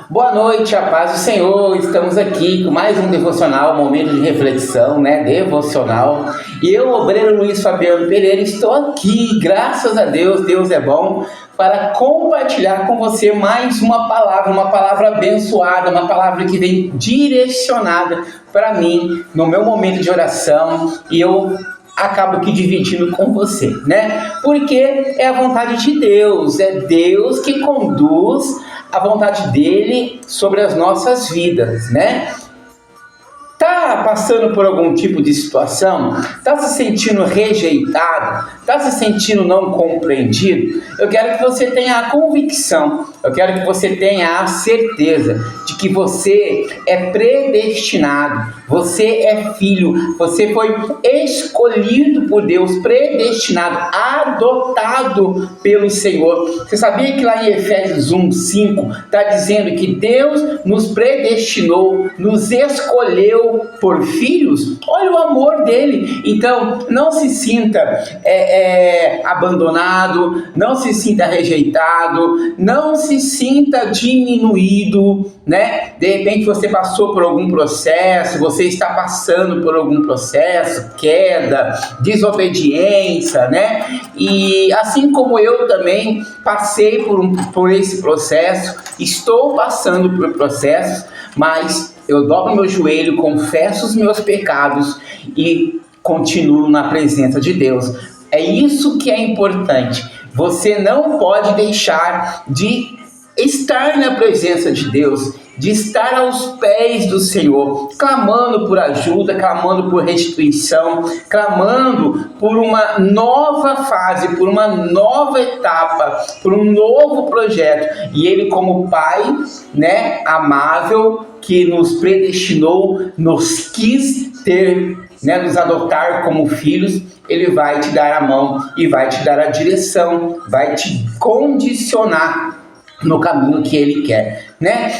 Boa noite, a paz do Senhor. Estamos aqui com mais um devocional, momento de reflexão, devocional. E eu, obreiro Luiz Fabiano Pereira, estou aqui, graças a Deus, Deus é bom, para compartilhar com você mais uma palavra abençoada, uma palavra que vem direcionada para mim, no meu momento de oração, e eu acabo aqui dividindo com você, Porque é a vontade de Deus, é Deus que conduz a vontade dele sobre as nossas vidas, Tá passando por algum tipo de situação? Tá se sentindo rejeitado? Tá se sentindo não compreendido? Eu quero que você tenha a convicção, eu quero que você tenha a certeza de que você é predestinado, você é filho, você foi escolhido por Deus, predestinado, adotado pelo Senhor. Você sabia que lá em Efésios 1:5 está dizendo que Deus nos predestinou, nos escolheu por filhos? Olha o amor dele. Então não se sinta abandonado, não se sinta rejeitado, não se sinta diminuído, De repente você passou por algum processo, você está passando por algum processo, queda, desobediência, E assim como eu também passei por esse processo, estou passando por processos, mas eu dobro meu joelho, confesso os meus pecados e continuo na presença de Deus. É isso que é importante. Você não pode deixar de estar na presença de Deus, de estar aos pés do Senhor, clamando por ajuda, clamando por restituição, clamando por uma nova fase, por uma nova etapa, por um novo projeto. E Ele, como Pai, amável, que nos predestinou, nos quis ter, nos adotar como filhos, Ele vai te dar a mão e vai te dar a direção, vai te condicionar no caminho que Ele quer,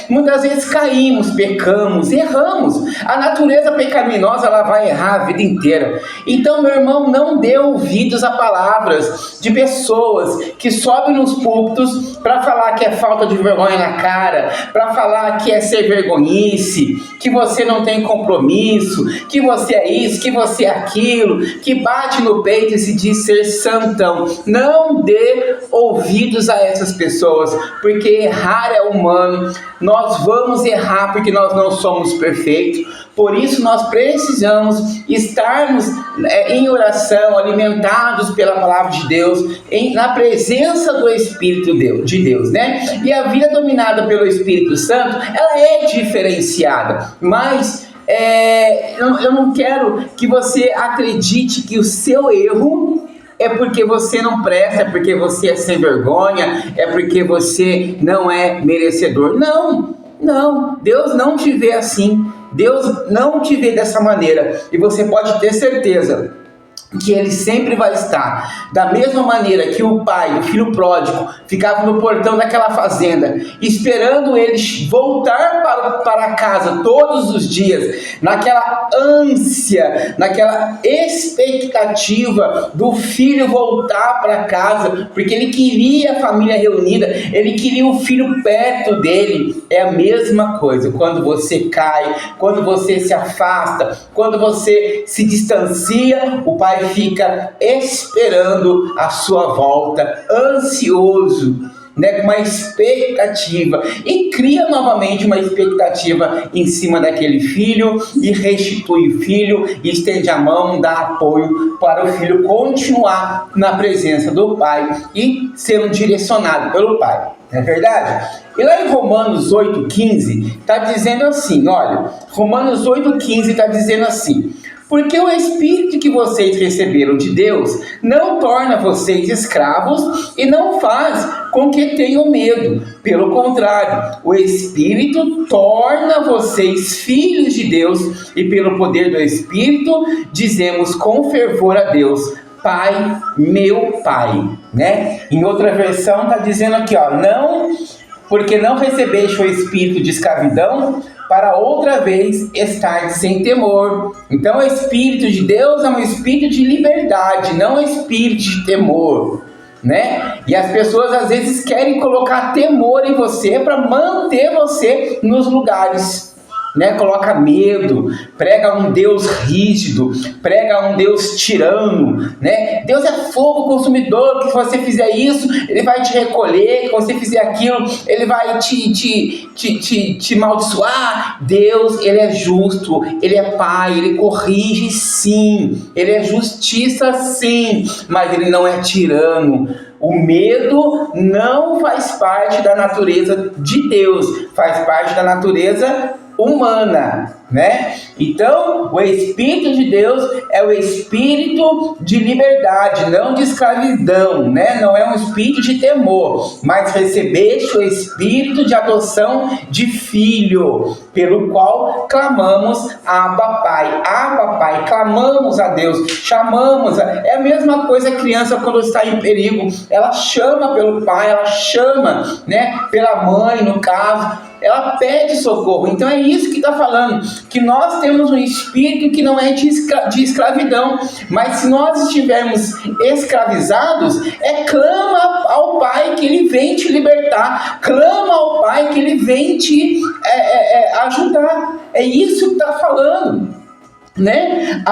Muitas vezes caímos, pecamos, erramos. A natureza pecaminosa, ela vai errar a vida inteira. Então, meu irmão, não dê ouvidos a palavras de pessoas que sobem nos púlpitos para falar que é falta de vergonha na cara, para falar que é ser vergonhice, que você não tem compromisso, que você é isso, que você é aquilo, que bate no peito e se diz ser santão. Não dê ouvidos a essas pessoas, porque errar é humano. Nós vamos errar porque nós não somos perfeitos. Por isso nós precisamos estarmos em oração, alimentados pela palavra de Deus, na presença do Espírito de Deus, E a vida dominada pelo Espírito Santo, ela é diferenciada, mas eu não quero que você acredite que o seu erro é porque você não presta, é porque você é sem vergonha, é porque você não é merecedor. Não, Deus não te vê assim, Deus não te vê dessa maneira, e você pode ter certeza que Ele sempre vai estar, da mesma maneira que o pai, o filho pródigo, ficava no portão daquela fazenda, esperando ele voltar para casa todos os dias, naquela ânsia, naquela expectativa do filho voltar para casa, porque ele queria a família reunida, ele queria o filho perto dele. É a mesma coisa quando você cai, quando você se afasta, quando você se distancia, o pai fica esperando a sua volta, ansioso, com uma expectativa, e cria novamente uma expectativa em cima daquele filho, e restitui o filho, e estende a mão, dá apoio para o filho continuar na presença do pai e sendo direcionado pelo pai. Não é verdade? E lá em Romanos 8,15 está dizendo assim, Romanos 8,15 está dizendo assim: porque o Espírito que vocês receberam de Deus não torna vocês escravos e não faz com que tenham medo. Pelo contrário, o Espírito torna vocês filhos de Deus, e pelo poder do Espírito dizemos com fervor a Deus: Pai, meu Pai, Em outra versão está dizendo aqui, não, porque não recebeste o espírito de escravidão, para outra vez estar sem temor. Então, o Espírito de Deus é um espírito de liberdade, não um espírito de temor. né? E as pessoas às vezes querem colocar temor em você para manter você nos lugares, né? Coloca medo, prega um Deus rígido, prega um Deus tirano, né? Deus é fogo consumidor, que se você fizer isso, ele vai te recolher, que se você fizer aquilo, ele vai te amaldiçoar. Deus, ele é justo, ele é pai, ele corrige sim, ele é justiça sim, mas ele não é tirano. O medo não faz parte da natureza de Deus, faz parte da natureza humana, né? Então, o Espírito de Deus é o espírito de liberdade, não de escravidão, né? Não é um espírito de temor, mas recebeste o espírito de adoção de filho, pelo qual clamamos Abba Pai. Abba Pai, clamamos a Deus, chamamos. É a mesma coisa a criança quando está em perigo, ela chama pelo pai, ela chama, né? Pela mãe, no caso. Ela pede socorro. Então é isso que está falando, que nós temos um espírito que não é de escravidão, mas se nós estivermos escravizados, clama ao Pai que Ele vem te libertar, clama ao Pai que Ele vem te ajudar. É isso que está falando, né?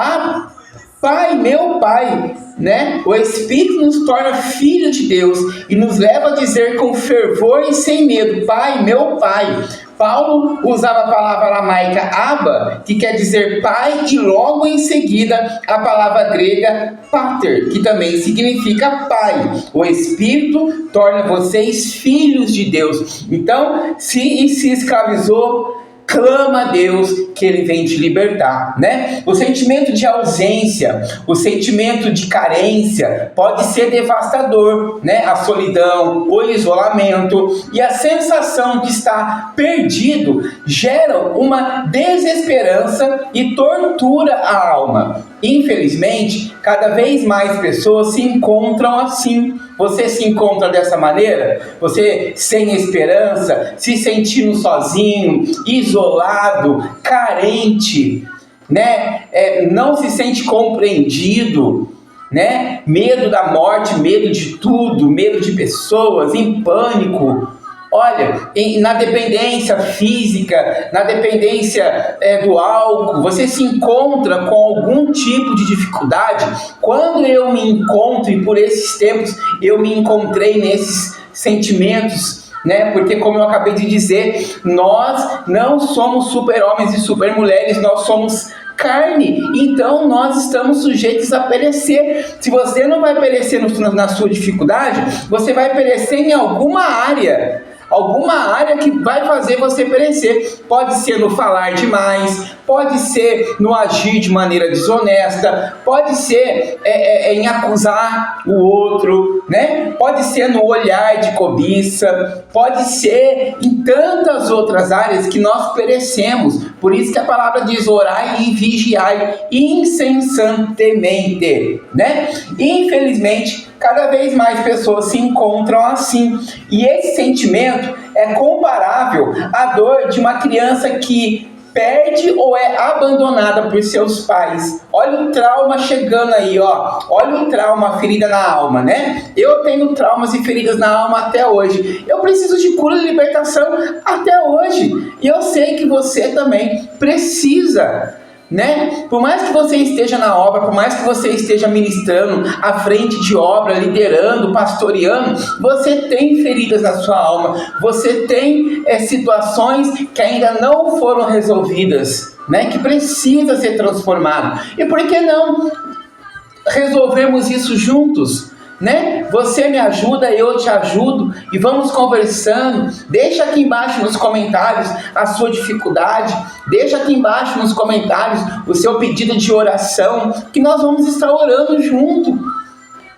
Pai, meu Pai, né? O Espírito nos torna filhos de Deus e nos leva a dizer com fervor e sem medo: Pai, meu Pai. Paulo usava a palavra aramaica Abba, que quer dizer pai, e logo em seguida a palavra grega pater, que também significa pai. O Espírito torna vocês filhos de Deus. Então, se escravizou, clama a Deus que Ele vem te libertar, né? O sentimento de ausência, o sentimento de carência pode ser devastador, né? A solidão, o isolamento e a sensação de estar perdido geram uma desesperança e tortura a alma. Infelizmente, cada vez mais pessoas se encontram assim. Você se encontra dessa maneira? Você sem esperança, se sentindo sozinho, isolado, carente, né? Não se sente compreendido, né? Medo da morte, medo de tudo, medo de pessoas, em pânico. Olha, na dependência física, na dependência do álcool, você se encontra com algum tipo de dificuldade. Quando eu me encontro, e por esses tempos eu me encontrei nesses sentimentos, né? Porque, como eu acabei de dizer, nós não somos super-homens e super-mulheres, nós somos carne, então nós estamos sujeitos a perecer. Se você não vai perecer na sua dificuldade, você vai perecer em alguma área que vai fazer você perecer. Pode ser no falar demais, pode ser no agir de maneira desonesta, pode ser em acusar o outro, né? Pode ser no olhar de cobiça, pode ser em tantas outras áreas que nós perecemos. Por isso que a palavra diz: orai e vigiai incessantemente, né? Infelizmente, cada vez mais pessoas se encontram assim. E esse sentimento é comparável à dor de uma criança que perde ou é abandonada por seus pais. Olha o trauma chegando aí, ó. Olha o trauma, a ferida na alma, né? Eu tenho traumas e feridas na alma até hoje. Eu preciso de cura e libertação até hoje. E eu sei que você também precisa, né? Por mais que você esteja na obra, por mais que você esteja ministrando à frente de obra, liderando, pastoreando, você tem feridas na sua alma, você tem situações que ainda não foram resolvidas, né? Que precisa ser transformado. E por que não resolvermos isso juntos? Né? Você me ajuda, eu te ajudo e vamos conversando. Deixa aqui embaixo nos comentários a sua dificuldade, deixa aqui embaixo nos comentários o seu pedido de oração, que nós vamos estar orando junto.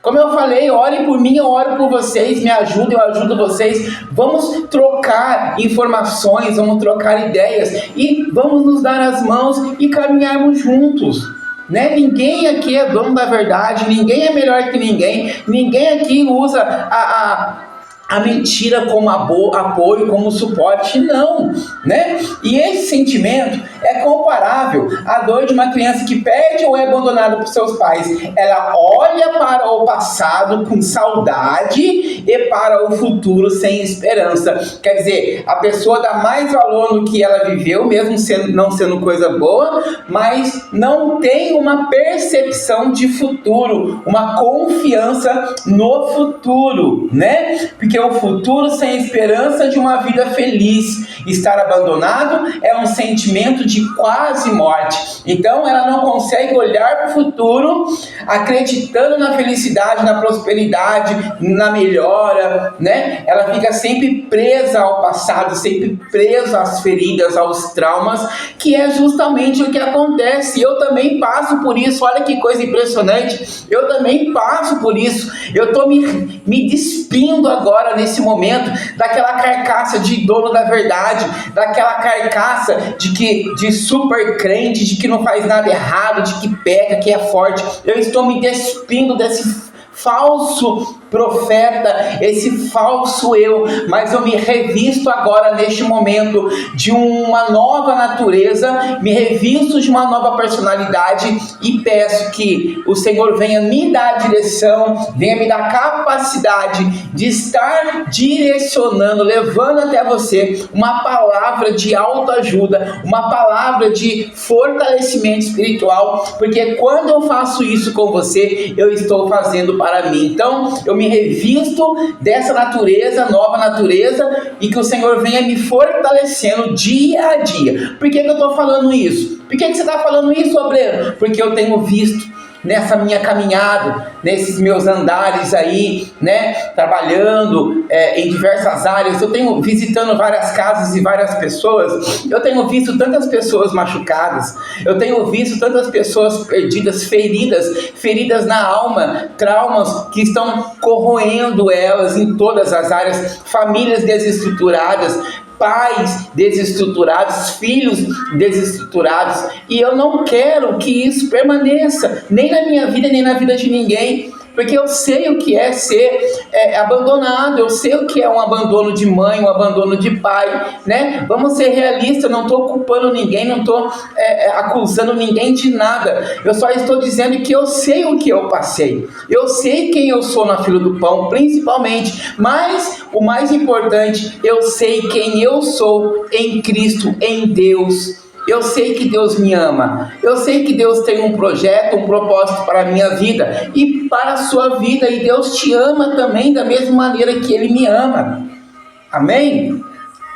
Como eu falei, orem por mim, eu oro por vocês, me ajudem, eu ajudo vocês. Vamos trocar informações, vamos trocar ideias e vamos nos dar as mãos e caminharmos juntos. Né? Ninguém aqui é dono da verdade, ninguém é melhor que ninguém aqui usa a mentira como apoio, como suporte, não, né? E esse sentimento é comparável à dor de uma criança que perde ou é abandonada por seus pais. Ela olha para o passado com saudade e para o futuro sem esperança. Quer dizer, a pessoa dá mais valor no que ela viveu, mesmo não sendo coisa boa, mas não tem uma percepção de futuro, uma confiança no futuro, né? Porque o futuro sem esperança de uma vida feliz. Estar abandonado é um sentimento de quase morte. Então ela não consegue olhar para o futuro acreditando na felicidade, na prosperidade, na melhora, né? Ela fica sempre presa ao passado, sempre presa às feridas, aos traumas, que é justamente o que acontece. Eu também passo por isso. Olha que coisa impressionante. Eu também passo por isso. Eu estou me despindo agora, nesse momento, daquela carcaça de dono da verdade, daquela carcaça de super crente, de que não faz nada errado, de que peca, que é forte. Eu estou me despindo desse falso profeta, esse falso eu, mas eu me revisto agora neste momento de uma nova natureza, me revisto de uma nova personalidade e peço que o Senhor venha me dar direção, venha me dar capacidade de estar direcionando, levando até você uma palavra de autoajuda, uma palavra de fortalecimento espiritual, porque quando eu faço isso com você, eu estou fazendo para mim. Então, eu me revisto dessa natureza, nova natureza, e que o Senhor venha me fortalecendo dia a dia. Por que eu estou falando isso? Por que você está falando isso, obreiro? Porque eu tenho visto nessa minha caminhada, nesses meus andares aí, né, trabalhando em diversas áreas, eu tenho visitando várias casas e várias pessoas, eu tenho visto tantas pessoas machucadas, eu tenho visto tantas pessoas perdidas, feridas na alma, traumas que estão corroendo elas em todas as áreas, famílias desestruturadas, pais desestruturados, filhos desestruturados, e eu não quero que isso permaneça, nem na minha vida, nem na vida de ninguém, porque eu sei o que é ser abandonado, eu sei o que é um abandono de mãe, um abandono de pai, né? Vamos ser realistas, eu não estou culpando ninguém, não estou acusando ninguém de nada, eu só estou dizendo que eu sei o que eu passei, eu sei quem eu sou na fila do pão, principalmente, mas o mais importante, eu sei quem eu sou em Cristo, em Deus. Eu sei que Deus me ama, eu sei que Deus tem um projeto, um propósito para a minha vida e para a sua vida, e Deus te ama também da mesma maneira que Ele me ama, amém?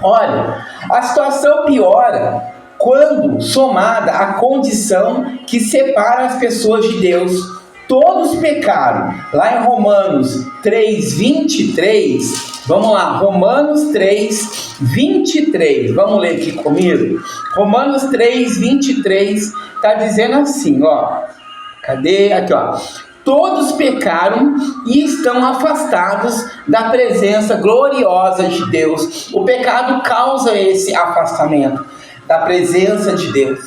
Olha, a situação piora quando somada à condição que separa as pessoas de Deus. Todos pecaram, lá em Romanos 3:23, vamos lá, Romanos 3:23, vamos ler aqui comigo? Romanos 3:23 está dizendo assim, ó, cadê? Aqui, ó. Todos pecaram e estão afastados da presença gloriosa de Deus. O pecado causa esse afastamento da presença de Deus,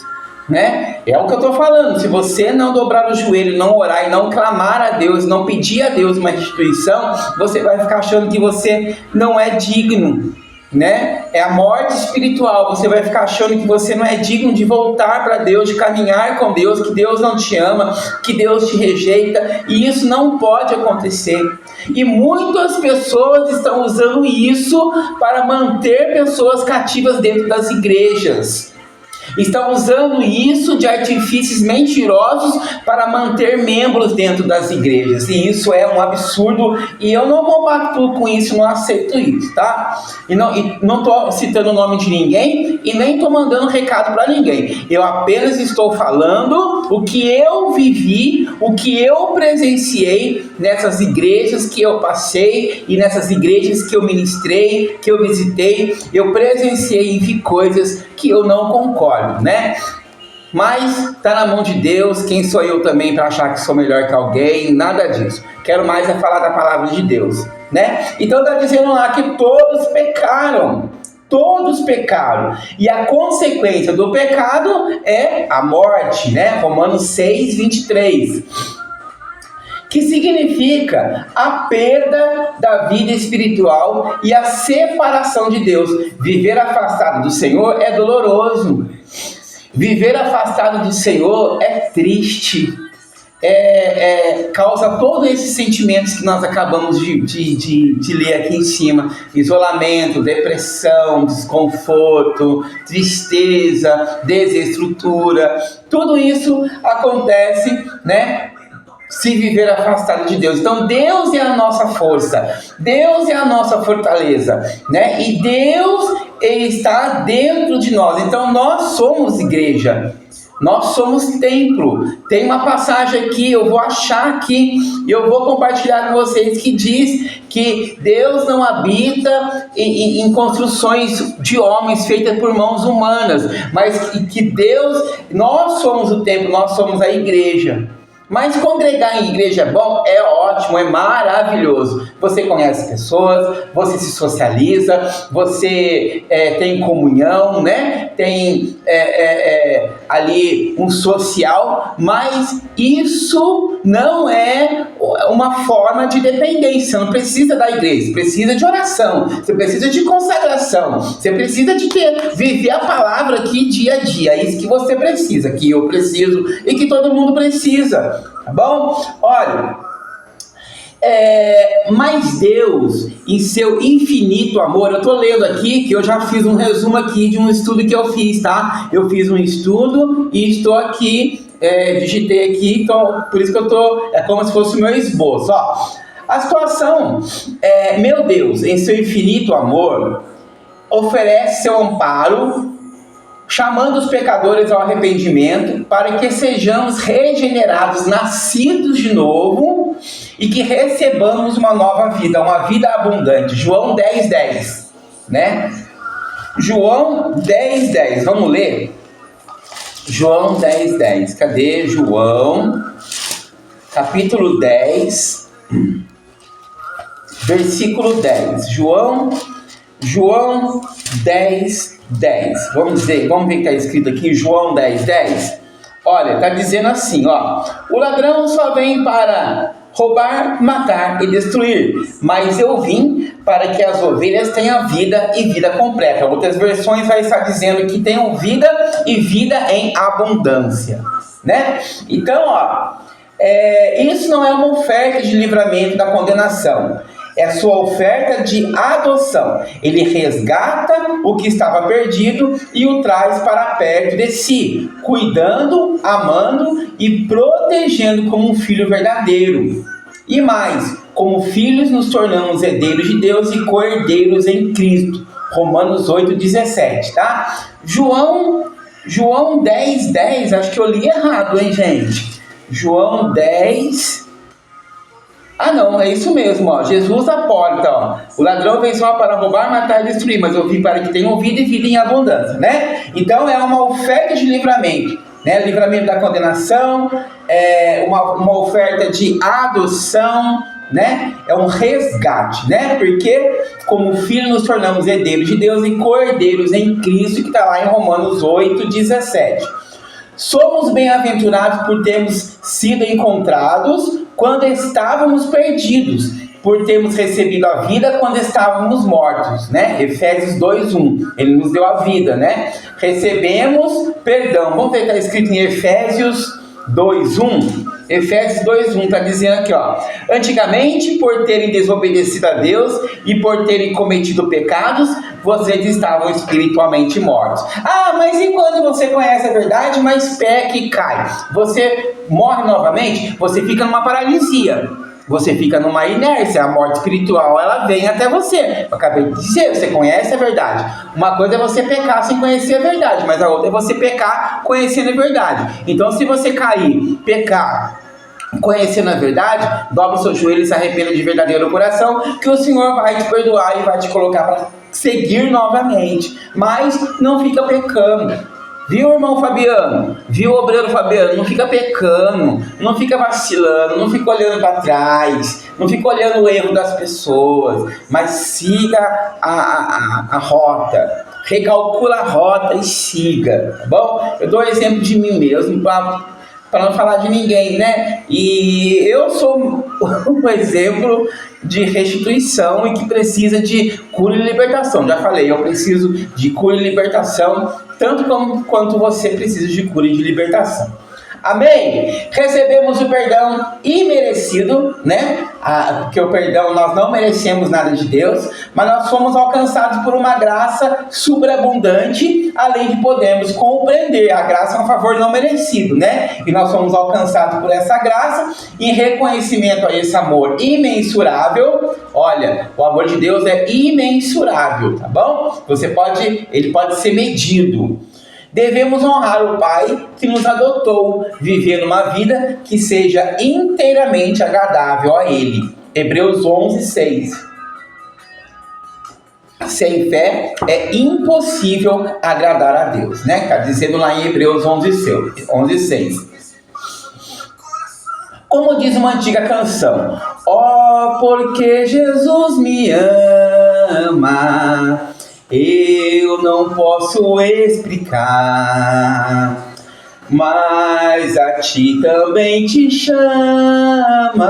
né? É o que eu estou falando. Se você não dobrar o joelho, não orar e não clamar a Deus, não pedir a Deus uma restituição, você vai ficar achando que você não é digno, né? É a morte espiritual. Você vai ficar achando que você não é digno de voltar para Deus, de caminhar com Deus, que Deus não te ama, que Deus te rejeita, e isso não pode acontecer. E muitas pessoas estão usando isso para manter pessoas cativas dentro das igrejas. Estão usando isso de artifícios mentirosos para manter membros dentro das igrejas, e isso é um absurdo, e eu não compactuo com isso, não aceito isso, tá? E não estou citando o nome de ninguém, e nem estou mandando recado para ninguém, eu apenas estou falando o que eu vivi, o que eu presenciei nessas igrejas que eu passei, e nessas igrejas que eu ministrei, que eu visitei, eu presenciei e vi coisas que eu não concordo, né? Mas tá na mão de Deus. Quem sou eu também para achar que sou melhor que alguém? Nada disso. Quero mais é falar da palavra de Deus, né? Então tá dizendo lá que todos pecaram. Todos pecaram. E a consequência do pecado é a morte, né? Romanos 6:23. que significa a perda da vida espiritual e a separação de Deus. Viver afastado do Senhor é doloroso. Viver afastado do Senhor é triste. Causa todos esses sentimentos que nós acabamos de ler aqui em cima: isolamento, depressão, desconforto, tristeza, desestrutura. Tudo isso acontece, né, se viver afastado de Deus. Então Deus é a nossa força, Deus é a nossa fortaleza, né? E Deus está dentro de nós. Então nós somos igreja, nós somos templo. Tem uma passagem aqui, eu vou achar aqui e eu vou compartilhar com vocês, que diz que Deus não habita em construções de homens feitas por mãos humanas, mas que Deus, nós somos o templo, nós somos a igreja. Mas congregar em igreja é bom? É ótimo, é maravilhoso. Você conhece pessoas, você se socializa, você tem comunhão, né? Tem ali um social, mas isso não é uma forma de dependência. Você não precisa da igreja, você precisa de oração, você precisa de consagração, você precisa de viver a palavra aqui dia a dia. É isso que você precisa, que eu preciso e que todo mundo precisa. Tá bom? Olha, mas Deus, em seu infinito amor, eu estou lendo aqui, que eu já fiz um resumo aqui de um estudo que eu fiz, tá? Eu fiz um estudo e estou aqui, digitei aqui, então por isso que eu estou, é como se fosse o meu esboço, ó. A situação meu Deus, em seu infinito amor, oferece seu amparo, chamando os pecadores ao arrependimento, para que sejamos regenerados, nascidos de novo, e que recebamos uma nova vida, uma vida abundante. João 10:10, né? João 10:10, vamos ler? João 10:10, cadê João? Capítulo 10, versículo 10. João 10:10. Vamos ver o que está escrito aqui, João 10:10. Olha, está dizendo assim, ó: o ladrão só vem para roubar, matar e destruir, mas eu vim para que as ovelhas tenham vida e vida completa. Outras versões vai estar dizendo que tenham vida e vida em abundância, né? Então, ó, isso não é uma oferta de livramento da condenação. É sua oferta de adoção. Ele resgata o que estava perdido e o traz para perto de si, cuidando, amando e protegendo como um filho verdadeiro. E mais, como filhos nos tornamos herdeiros de Deus e co-herdeiros em Cristo. Romanos 8:17, tá? João 10:10, acho que eu li errado, hein, gente? João 10... Ah, não, é isso mesmo, ó. Jesus a porta, ó. O ladrão vem só para roubar, matar e destruir, mas eu vim para que tenham vida e vida em abundância, né? Então é uma oferta de livramento, né? Livramento da condenação, uma oferta de adoção, né? É um resgate, né? Porque como filhos nos tornamos herdeiros de Deus e co-herdeiros em Cristo, que está lá em Romanos 8:17. Somos bem-aventurados por termos sido encontrados quando estávamos perdidos, por termos recebido a vida quando estávamos mortos, né? Efésios 2:1, ele nos deu a vida, né? Recebemos perdão. Vamos ver o que está escrito em Efésios 2:1. Efésios 2:1 está dizendo aqui, ó: antigamente, por terem desobedecido a Deus e por terem cometido pecados, vocês estavam espiritualmente mortos. Ah, mas e quando você conhece a verdade, mas peca e cai? Você morre novamente? Você fica numa paralisia, você fica numa inércia. A morte espiritual, ela vem até você. Eu acabei de dizer, você conhece a verdade. Uma coisa é você pecar sem conhecer a verdade, mas a outra é você pecar conhecendo a verdade. Então, se você cair, pecar, conhecendo a verdade, dobra o seu joelho e se arrependa de verdadeiro coração, que o Senhor vai te perdoar e vai te colocar para seguir novamente. Mas não fica pecando. Viu, irmão Fabiano? Viu, obreiro Fabiano? Não fica pecando, não fica vacilando, não fica olhando para trás, não fica olhando o erro das pessoas, mas siga a rota, recalcula a rota e siga, tá bom? Eu dou exemplo de mim mesmo para não falar de ninguém, né? E eu sou um exemplo de restituição e que precisa de cura e libertação. Já falei, eu preciso de cura e libertação, tanto quanto você precisa de cura e de libertação. Amém? Recebemos o perdão imerecido, né? Porque o perdão, nós não merecemos nada de Deus, mas nós fomos alcançados por uma graça superabundante, além de podermos compreender. A graça é um favor não merecido, né? E nós fomos alcançados por essa graça, em reconhecimento a esse amor imensurável. Olha, o amor de Deus é imensurável, tá bom? Ele pode ser medido. Devemos honrar o Pai que nos adotou, vivendo uma vida que seja inteiramente agradável a Ele. Hebreus 11:6. Sem fé é impossível agradar a Deus, né? Está dizendo lá em Hebreus 11:6. Como diz uma antiga canção: ó, porque Jesus me ama, eu não posso explicar, mas a ti também te chama,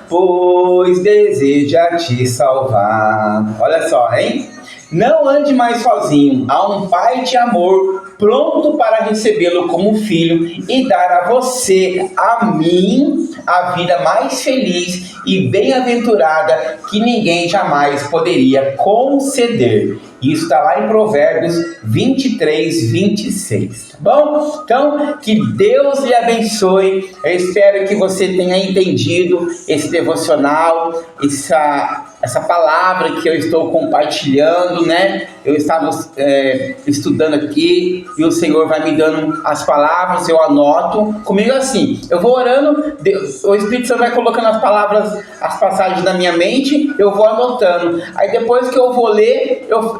pois deseja te salvar. Olha só, hein? Não ande mais sozinho, há um Pai de amor pronto para recebê-lo como filho e dar a você, a mim, a vida mais feliz e bem-aventurada que ninguém jamais poderia conceder. Isso está lá em Provérbios 23:26, tá bom? Então, que Deus lhe abençoe. Eu espero que você tenha entendido esse devocional, essa palavra que eu estou compartilhando, né? Eu estava estudando aqui e o Senhor vai me dando as palavras, eu anoto. Comigo é assim, eu vou orando, o Espírito Santo vai colocando as palavras, as passagens na minha mente, eu vou anotando. Aí depois que eu vou ler, eu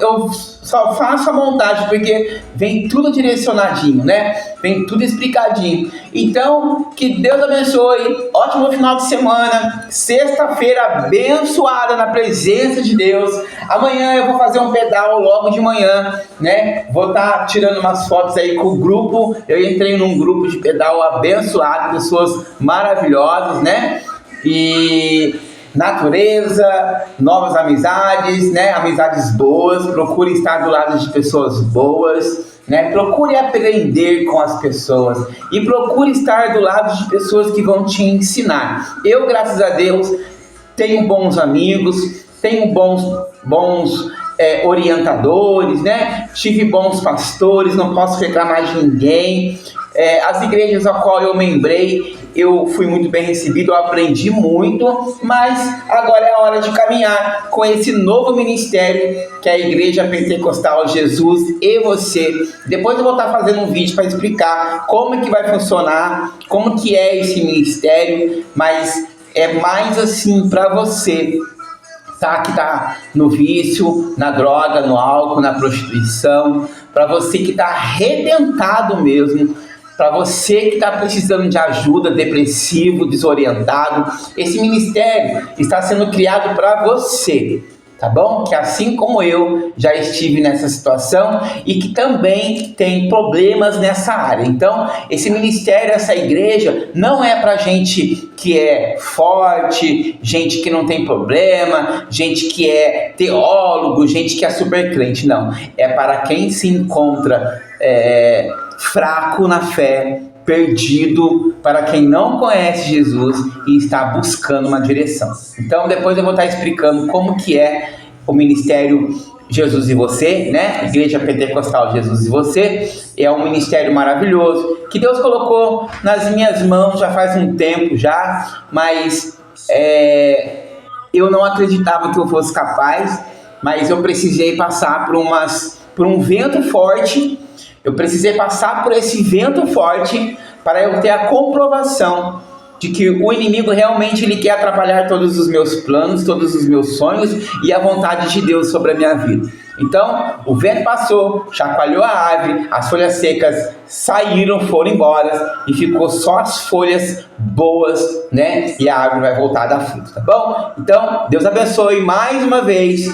só faço a montagem, porque vem tudo direcionadinho, né? Vem tudo explicadinho. Então, que Deus abençoe. Ótimo final de semana. Sexta-feira abençoada na presença de Deus. Amanhã eu vou fazer um pedal logo de manhã, né? Vou estar tirando umas fotos aí com o grupo. Eu entrei num grupo de pedal abençoado, pessoas maravilhosas, né? E natureza, novas amizades, né? Amizades boas. Procure estar do lado de pessoas boas, né? Procure aprender com as pessoas e procure estar do lado de pessoas que vão te ensinar. Eu, graças a Deus, tenho bons amigos, tenho bons orientadores, né? Tive bons pastores, não posso reclamar de ninguém. As igrejas a qual eu membrei, eu fui muito bem recebido, eu aprendi muito, mas agora é a hora de caminhar com esse novo ministério que é a Igreja Pentecostal Jesus e Você. Depois eu vou estar fazendo um vídeo para explicar como é que vai funcionar, como que é esse ministério, mas é mais assim para você, tá? Que tá no vício, na droga, no álcool, na prostituição, para você que está arrebentado mesmo, para você que está precisando de ajuda, depressivo, desorientado. Esse ministério está sendo criado para você, tá bom? Que assim como eu já estive nessa situação e que também tem problemas nessa área. Então, esse ministério, essa igreja, não é para gente que é forte, gente que não tem problema, gente que é teólogo, gente que é super crente, não. É para quem se encontra fraco na fé, perdido, para quem não conhece Jesus e está buscando uma direção. Então depois eu vou estar explicando como que é o ministério Jesus e Você, né? Igreja Pentecostal Jesus e Você. É um ministério maravilhoso que Deus colocou nas minhas mãos já faz um tempo já, mas eu não acreditava que eu fosse capaz, mas eu precisei passar por um vento forte. Eu precisei passar por esse vento forte para eu ter a comprovação de que o inimigo realmente ele quer atrapalhar todos os meus planos, todos os meus sonhos e a vontade de Deus sobre a minha vida. Então, o vento passou, chacoalhou a árvore, as folhas secas saíram, foram embora e ficou só as folhas boas, né? E a árvore vai voltar a dar fruto, tá bom? Então, Deus abençoe mais uma vez.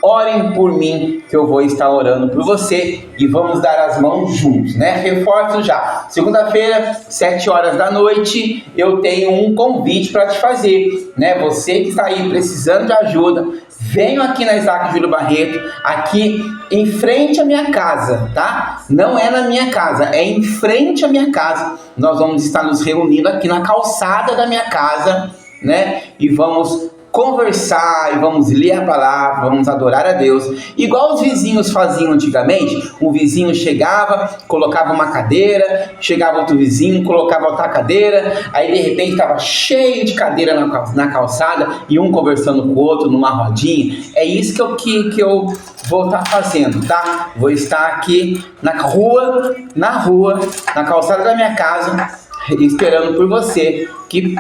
orem por mim, que eu vou estar orando por você e vamos dar as mãos juntos, né? Reforço já. Segunda-feira, 7 horas da noite, eu tenho um convite para te fazer, né? Você que está aí precisando de ajuda, venho aqui na Isaac Júlio Barreto, aqui em frente à minha casa, tá? Não é na minha casa, é em frente à minha casa. Nós vamos estar nos reunindo aqui na calçada da minha casa, né? E vamos conversar e vamos ler a palavra, vamos adorar a Deus, igual os vizinhos faziam antigamente. Um vizinho chegava, colocava uma cadeira, chegava outro vizinho, colocava outra cadeira, aí de repente estava cheio de cadeira na calçada e um conversando com o outro numa rodinha. É isso que eu vou estar fazendo, tá? Vou estar aqui na rua, na calçada da minha casa, esperando por você que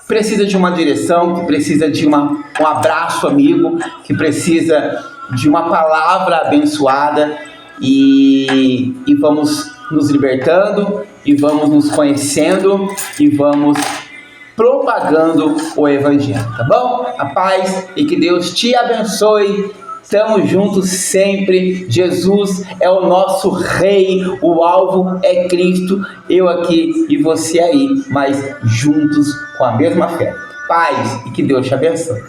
precisa de uma direção, que precisa de um abraço amigo, que precisa de uma palavra abençoada e vamos nos libertando e vamos nos conhecendo e vamos propagando o Evangelho, tá bom? A paz e que Deus te abençoe. Estamos juntos sempre. Jesus é o nosso Rei, o alvo é Cristo, eu aqui e você aí, mas juntos com a mesma fé. Paz e que Deus te abençoe.